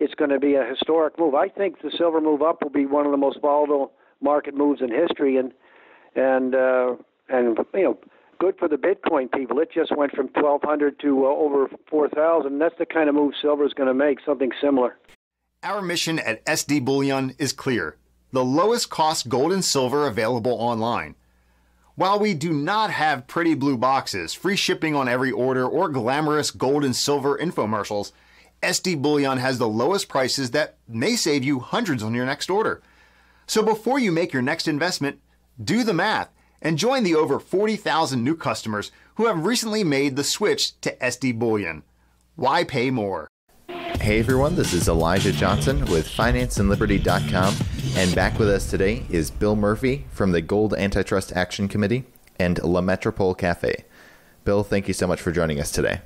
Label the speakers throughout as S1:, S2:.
S1: it's going to be a historic move. I think the silver move up will be one of the most volatile market moves in history, and good for the Bitcoin people. It just went from 1,200 to over 4,000. That's the kind of move silver is going to make, something similar.
S2: Our mission at SD Bullion is clear: the lowest cost gold and silver available online. While we do not have pretty blue boxes, free shipping on every order, or glamorous gold and silver infomercials, SD Bullion has the lowest prices that may save you hundreds on your next order. So before you make your next investment, do the math and join the over 40,000 new customers who have recently made the switch to SD Bullion. Why pay more?
S3: Hey everyone, this is Elijah Johnson with FinanceAndLiberty.com, and back with us today is Bill Murphy from the Gold Antitrust Action Committee and La Metropole Cafe. Bill, thank you so much for joining us today.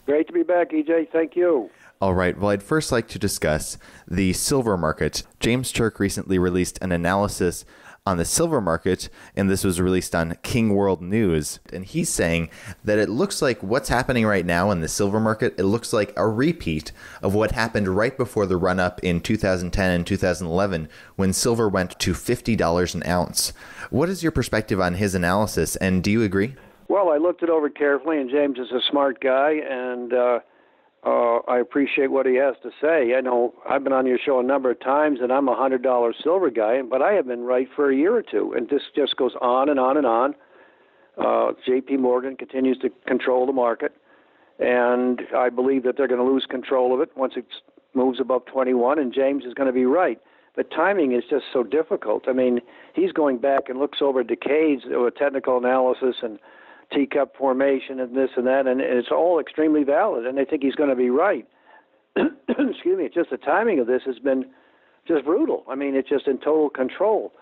S1: Great to be back, EJ. Thank you.
S3: All right, well, I'd first like to discuss the silver market. James Turk recently released an analysis on the silver market, and this was released on King World News. And he's saying that it looks like what's happening right now in the silver market, it looks like a repeat of what happened right before the run-up in 2010 and 2011 when silver went to $50 an ounce. What is your perspective on his analysis, and do you agree?
S1: Well, I looked it over carefully, and James is a smart guy, and I appreciate what he has to say. I know I've been on your show a number of times, and I'm a $100 silver guy, but I have been right for a year or two, and this just goes on and on and on. J.P. Morgan continues to control the market, and I believe that they're going to lose control of it once it moves above 21, and James is going to be right. The timing is just so difficult. I mean, he's going back and looks over decades of a technical analysis and teacup formation and this and that, and it's all extremely valid, and I think he's going to be right. Excuse me. It's just the timing of this has been just brutal. I mean, it's just in total control.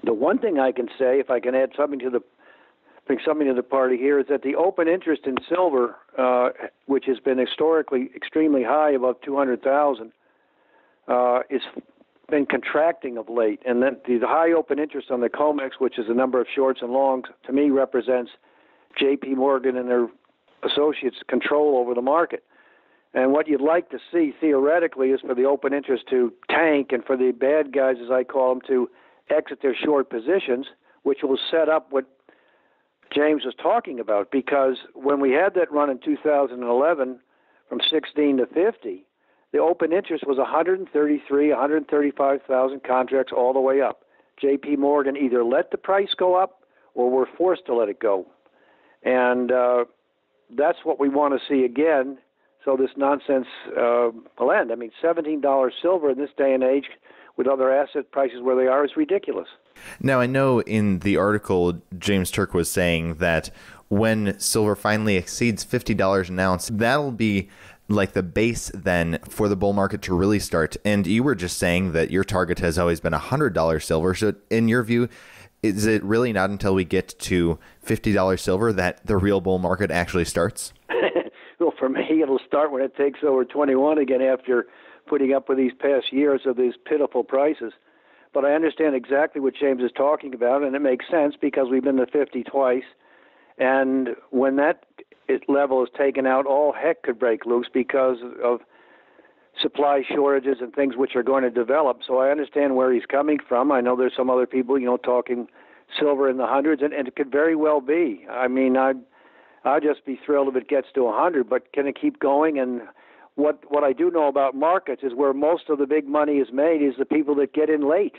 S1: The one thing I can say, if I can add something to bring something to the party here, is that the open interest in silver, which has been historically extremely high, above 200,000, is been contracting of late, and then the high open interest on the COMEX, which is the number of shorts and longs, to me represents J.P. Morgan and their associates' control over the market. And what you'd like to see theoretically is for the open interest to tank and for the bad guys, as I call them, to exit their short positions, which will set up what James was talking about. Because when we had that run in 2011 from 16 to 50, the open interest was 135,000 contracts all the way up. J.P. Morgan either let the price go up or were forced to let it go. And that's what we want to see again, so this nonsense will end. I mean, $17 silver in this day and age with other asset prices where they are is ridiculous.
S3: Now, I know in the article, James Turk was saying that when silver finally exceeds $50 an ounce, that'll be like the base then for the bull market to really start. And you were just saying that your target has always been $100 silver. So in your view, is it really not until we get to $50 silver that the real bull market actually starts?
S1: Well, for me, it'll start when it takes over 21 again after putting up with these past years of these pitiful prices. But I understand exactly what James is talking about, and it makes sense because we've been to 50 twice. And when that level is taken out, all heck could break loose because of supply shortages and things which are going to develop. So I understand where he's coming from. I know there's some other people, talking silver in the hundreds, and it could very well be. I mean, I'd just be thrilled if it gets to 100, but can it keep going? And what I do know about markets is where most of the big money is made is the people that get in late.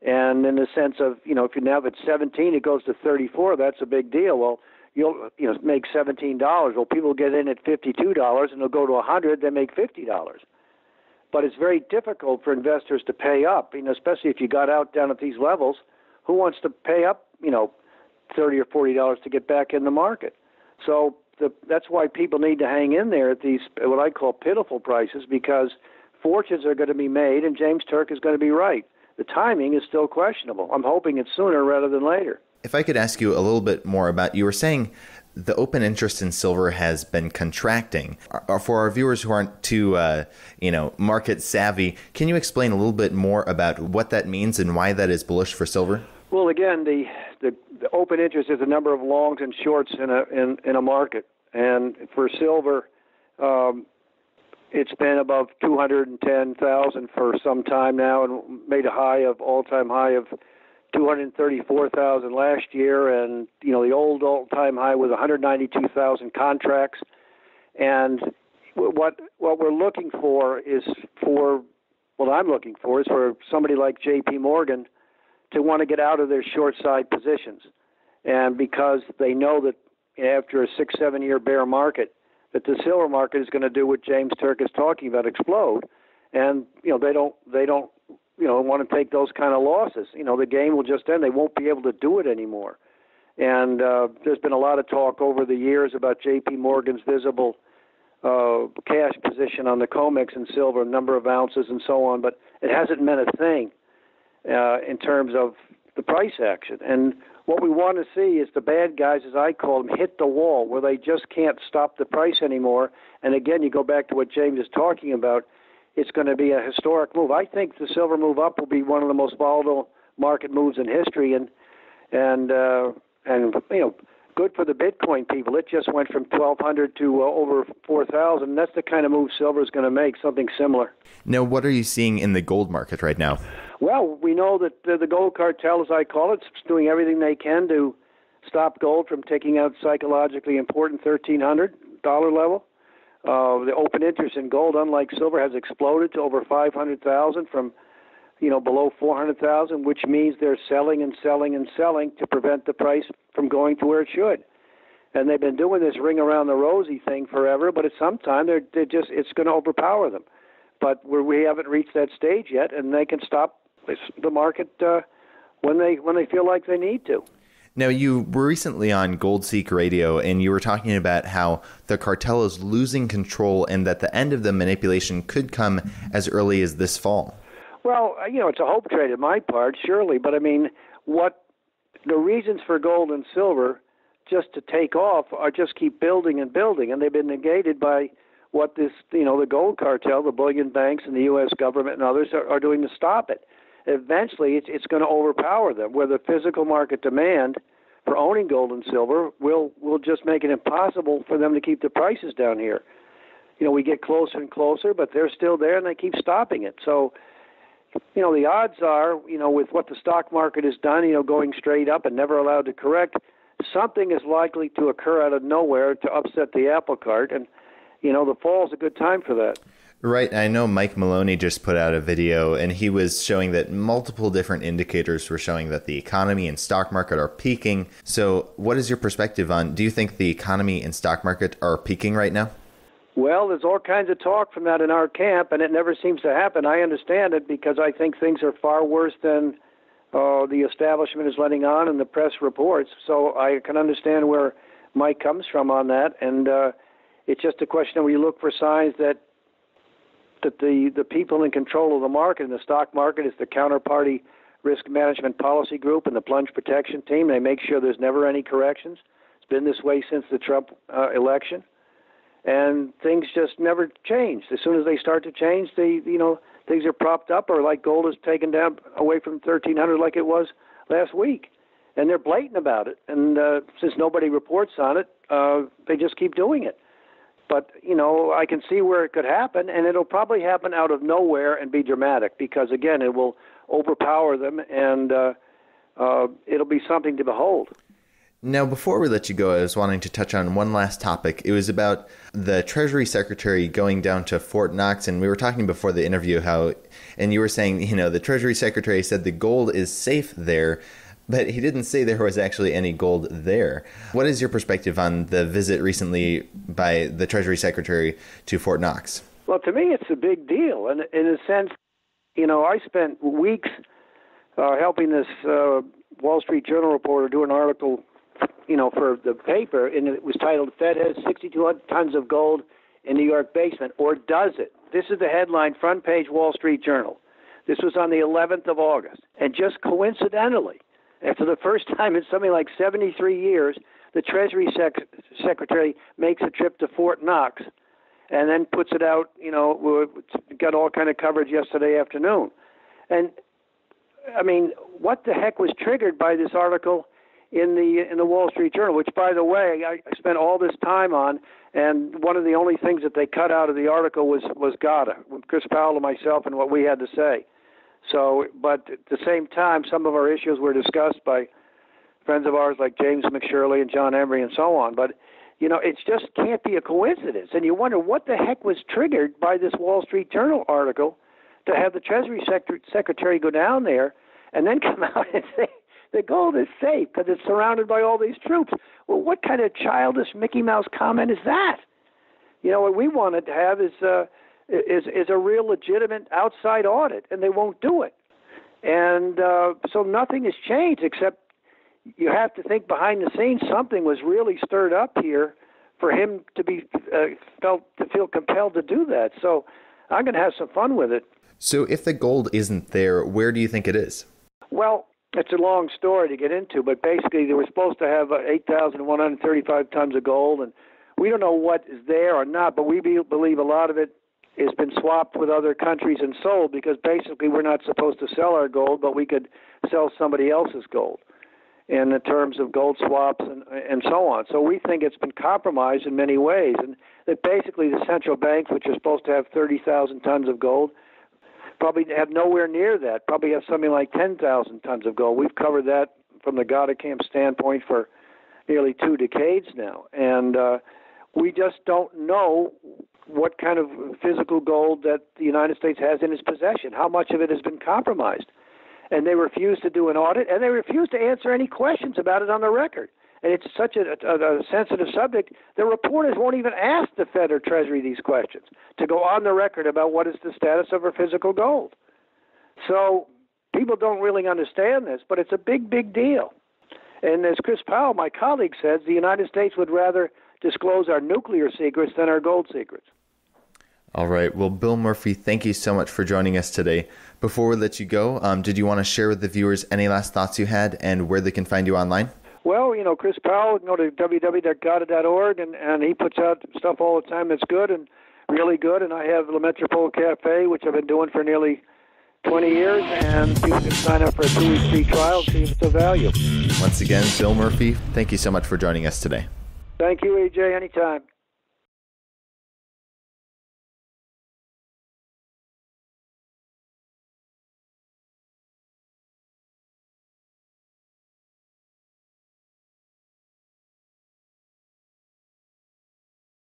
S1: And in the sense of, if you now at 17, it goes to 34, that's a big deal. Well, you'll make $17. Well, people get in at $52 and they'll go to 100, they make $50. But it's very difficult for investors to pay up, especially if you got out down at these levels. Who wants to pay up, $30 or $40 to get back in the market? So that's why people need to hang in there at these, what I call pitiful prices, because fortunes are going to be made, and James Turk is going to be right. The timing is still questionable. I'm hoping it's sooner rather than later.
S3: If I could ask you a little bit more about, you were saying the open interest in silver has been contracting. For our viewers who aren't too, market savvy, can you explain a little bit more about what that means and why that is bullish for silver?
S1: Well, again, the open interest is the number of longs and shorts in a market, and for silver, it's been above 210,000 for some time now, and made a all-time high of 234,000 last year, and the all-time high was 192,000 contracts. And what we're looking for is what I'm looking for is for somebody like J.P. Morgan to want to get out of their short side positions, and because they know that after a 6-7 year bear market, that the silver market is going to do what James Turk is talking about, explode, and they don't want to take those kind of losses. The game will just end. They won't be able to do it anymore. And there's been a lot of talk over the years about J.P. Morgan's visible cash position on the COMEX and silver, number of ounces and so on, but it hasn't meant a thing in terms of the price action. And what we want to see is the bad guys, as I call them, hit the wall where they just can't stop the price anymore. And again, you go back to what James is talking about, it's going to be a historic move. I think the silver move up will be one of the most volatile market moves in history, and good for the Bitcoin people. It just went from 1,200 to over 4,000. That's the kind of move silver is going to make, something similar.
S3: Now, what are you seeing in the gold market right now? Well,
S1: we know that the gold cartel, as I call it, is doing everything they can to stop gold from taking out psychologically important $1,300 level. The open interest in gold, unlike silver, has exploded to over 500,000 from below 400,000, which means they're selling and selling and selling to prevent the price from going to where it should. And they've been doing this ring around the rosy thing forever, but at some time it's going to overpower them. But we haven't reached that stage yet, and they can stop the market when they feel like they need to.
S3: Now, you were recently on Gold Seek Radio, and you were talking about how the cartel is losing control and that the end of the manipulation could come as early as this fall.
S1: Well, it's a hope trade on my part, surely. But, what the reasons for gold and silver just to take off are just keep building and building, and they've been negated by what the gold cartel, the bullion banks and the U.S. government and others are doing to stop it. Eventually, it's going to overpower them, where the physical market demand for owning gold and silver will just make it impossible for them to keep the prices down here. We get closer and closer, but they're still there, and they keep stopping it. So, the odds are, with what the stock market has done, going straight up and never allowed to correct, something is likely to occur out of nowhere to upset the apple cart, and, the fall is a good time for that.
S3: Right. I know Mike Maloney just put out a video, and he was showing that multiple different indicators were showing that the economy and stock market are peaking. So what is your perspective on, do you think the economy and stock market are peaking right now?
S1: Well, there's all kinds of talk from that in our camp, and it never seems to happen. I understand it because I think things are far worse than the establishment is letting on and the press reports. So I can understand where Mike comes from on that, and it's just a question of when you look for signs that the people in control of the market, and the stock market is the counterparty risk management policy group and the plunge protection team. They make sure there's never any corrections. It's been this way since the Trump election, and things just never change. As soon as they start to change, things are propped up, or like gold is taken down away from 1,300 like it was last week, and they're blatant about it. And since nobody reports on it, they just keep doing it. But, I can see where it could happen, and it'll probably happen out of nowhere and be dramatic because, again, it will overpower them, and it'll be something to behold.
S3: Now, before we let you go, I was wanting to touch on one last topic. It was about the Treasury Secretary going down to Fort Knox, and we were talking before the interview and you were saying, the Treasury Secretary said the gold is safe there, but he didn't say there was actually any gold there. What is your perspective on the visit recently by the Treasury Secretary to Fort Knox?
S1: Well, to me, it's a big deal. And in a sense, I spent weeks helping this Wall Street Journal reporter do an article, for the paper, and it was titled, "Fed has 62 tons of gold in New York basement, or does it?" This is the headline, front page Wall Street Journal. This was on the 11th of August. And just coincidentally, after the first time in something like 73 years, the Treasury Secretary makes a trip to Fort Knox and then puts it out, got all kind of coverage yesterday afternoon. And, what the heck was triggered by this article in the Wall Street Journal, which, by the way, I spent all this time on, and one of the only things that they cut out of the article was GATA, with Chris Powell and myself, and what we had to say. So, but at the same time, some of our issues were discussed by friends of ours like James McShirley and John Emery and so on. But, it just can't be a coincidence. And you wonder what the heck was triggered by this Wall Street Journal article to have the Treasury Secretary go down there and then come out and say the gold is safe because it's surrounded by all these troops. Well, what kind of childish Mickey Mouse comment is that? What we wanted to have is a real legitimate outside audit, and they won't do it. And so nothing has changed except you have to think behind the scenes something was really stirred up here for him to be feel compelled to do that. So I'm going to have some fun with it.
S3: So if the gold isn't there, where do you think it is?
S1: Well, it's a long story to get into, but basically they were supposed to have 8,135 tons of gold, and we don't know what is there or not, but we believe a lot of it has been swapped with other countries and sold, because basically we're not supposed to sell our gold, but we could sell somebody else's gold in the terms of gold swaps and so on. So we think it's been compromised in many ways, and that basically the central banks, which are supposed to have 30,000 tons of gold, probably have nowhere near that, probably have something like 10,000 tons of gold. We've covered that from the GATA camp standpoint for nearly 2 decades now, and we just don't know what kind of physical gold that the United States has in its possession, how much of it has been compromised. And they refuse to do an audit, and they refuse to answer any questions about it on the record. And it's such a sensitive subject, the reporters won't even ask the Fed or Treasury these questions to go on the record about what is the status of our physical gold. So people don't really understand this, but it's a big, big deal. And as Chris Powell, my colleague, says, the United States would rather disclose our nuclear secrets than our gold secrets.
S3: All right. Well, Bill Murphy, thank you so much for joining us today. Before we let you go, did you want to share with the viewers any last thoughts you had and where they can find you online?
S1: Well, Chris Powell, go to www.gata.org, and he puts out stuff all the time that's good and really good. And I have La Metropole Cafe, which I've been doing for nearly 20 years, and people can sign up for a 2-week free trial and see if it's of value.
S3: Once again, Bill Murphy, thank you so much for joining us today.
S1: Thank you, AJ. Anytime.